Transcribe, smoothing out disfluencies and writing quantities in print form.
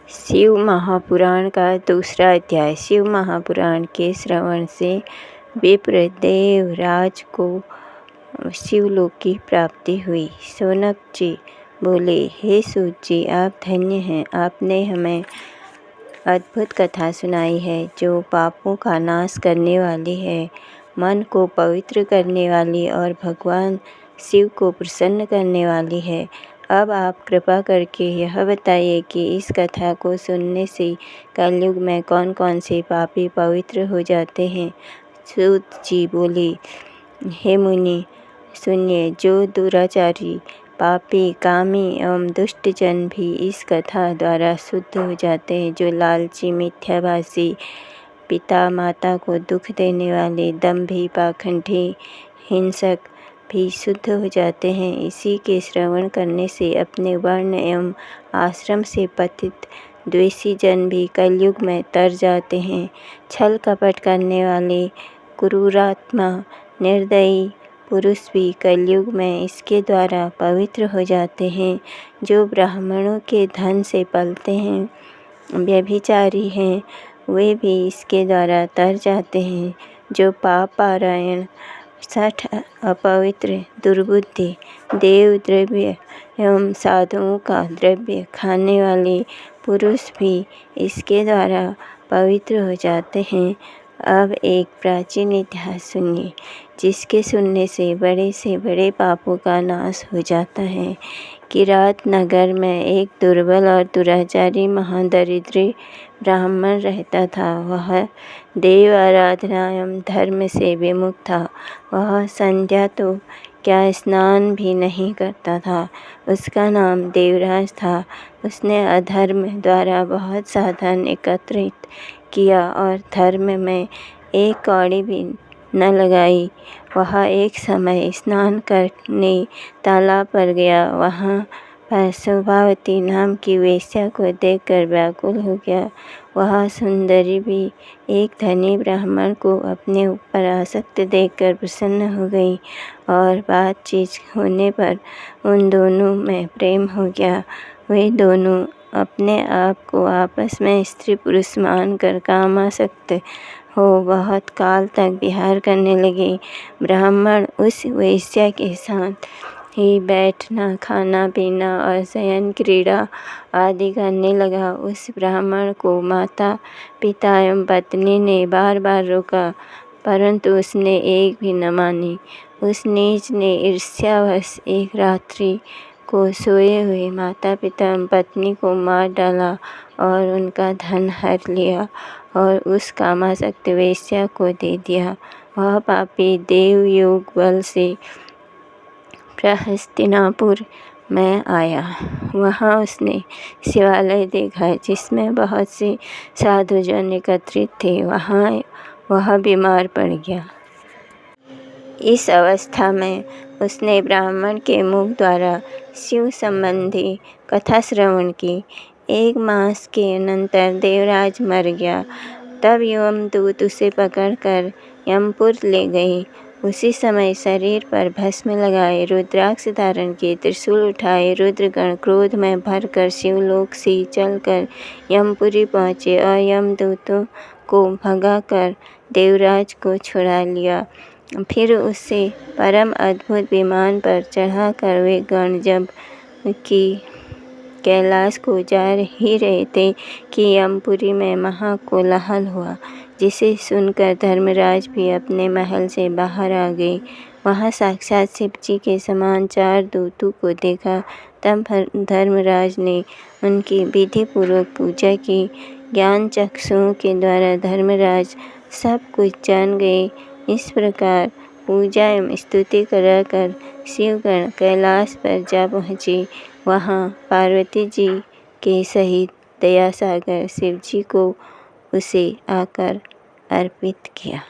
शिव महापुराण का दूसरा अध्याय। शिव महापुराण के श्रवण से विप्र देवराज को शिवलोक की प्राप्ति हुई। शौनक जी बोले, हे सूत जी, आप धन्य हैं। आपने हमें अद्भुत कथा सुनाई है जो पापों का नाश करने वाली है, मन को पवित्र करने वाली और भगवान शिव को प्रसन्न करने वाली है। अब आप कृपा करके यह बताइए कि इस कथा को सुनने से कलयुग में कौन कौन से पापी पवित्र हो जाते हैं। सूत जी बोले, हे मुनि सुनिए, जो दुराचारी, पापी, कामी एवं दुष्ट जन भी इस कथा द्वारा शुद्ध हो जाते हैं। जो लालची, मिथ्याभाषी, पिता माता को दुख देने वाले, दंभी, पाखंडी, हिंसक भी शुद्ध हो जाते हैं। इसी के श्रवण करने से अपने वर्ण एवं आश्रम से पतित द्वेषी जन भी कलयुग में तर जाते हैं। छल कपट करने वाले, क्रूरात्मा, निर्दयी पुरुष भी कलयुग में इसके द्वारा पवित्र हो जाते हैं। जो ब्राह्मणों के धन से पलते हैं, व्यभिचारी हैं, वे भी इसके द्वारा तर जाते हैं। जो पापारायण, सठ, अपवित्र, दुर्बुद्धि, देव द्रव्य एवं साधुओं का द्रव्य खाने वाले पुरुष भी इसके द्वारा पवित्र हो जाते हैं। अब एक प्राचीन इतिहास सुनिए, जिसके सुनने से बड़े पापों का नाश हो जाता है। किरात नगर में एक दुर्बल और दुराचारी महादरिद्री ब्राह्मण रहता था। वह देव आराधना एवं धर्म से विमुख था। वह संध्या तो क्या, स्नान भी नहीं करता था। उसका नाम देवराज था। उसने अधर्म द्वारा बहुत साधन एकत्रित किया और धर्म में एक कौड़ी भी न लगाई। वह एक समय स्नान करने तालाब पर गया। वहाँ पर शोभावती नाम की वेश्या को देखकर व्याकुल हो गया। वह सुंदरी भी एक धनी ब्राह्मण को अपने ऊपर आसक्त देखकर प्रसन्न हो गई और बातचीत होने पर उन दोनों में प्रेम हो गया। वे दोनों अपने आप को आपस में स्त्री पुरुष मानकर कामासक्त हो बहुत काल तक विहार करने लगे। ब्राह्मण उस वेश्या के साथ ही बैठना, खाना पीना और शयन क्रीड़ा आदि करने लगा। उस ब्राह्मण को माता पिता एवं पत्नी ने बार बार रोका, परंतु उसने एक भी न मानी। उस नीच ने ईर्ष्यावश एक रात्रि को सोए हुए माता पिता एवं पत्नी को मार डाला और उनका धन हर लिया और उस कामासक्त वेश्या को दे दिया। वह पापी देव योग बल से हस्तिनापुर में आया। वहाँ उसने शिवालय देखा जिसमें बहुत से साधुजन एकत्रित थे। वहाँ वह बीमार पड़ गया। इस अवस्था में उसने ब्राह्मण के मुख द्वारा शिव संबंधी कथा श्रवण की। 1 मास के अनंतर देवराज मर गया। तब यमदूत उसे पकड़कर यमपुर ले गए। उसी समय शरीर पर भस्म लगाए, रुद्राक्ष धारण किए, त्रिशूल उठाए, रुद्रगण क्रोध में भरकर शिवलोक से चलकर यमपुरी पहुँचे और यमदूतों को भगाकर देवराज को छुड़ा लिया। फिर उसे परम अद्भुत विमान पर चढ़ाकर वे गण जब कि कैलाश को जा ही रहे थे कि यमपुरी में महाकोलाहल हुआ, जिसे सुनकर धर्मराज भी अपने महल से बाहर आ गए। वहाँ साक्षात शिव जी के समान 4 दूतों को देखा। तब धर्मराज ने उनकी विधिपूर्वक पूजा की। ज्ञान चक्षुओं के द्वारा धर्मराज सब कुछ जान गए। इस प्रकार पूजा एवं स्तुति कराकर शिवगण कैलाश पर जा पहुँचे। वहाँ पार्वती जी के सहित दयासागर शिव जी को उसे आकर अर्पित किया।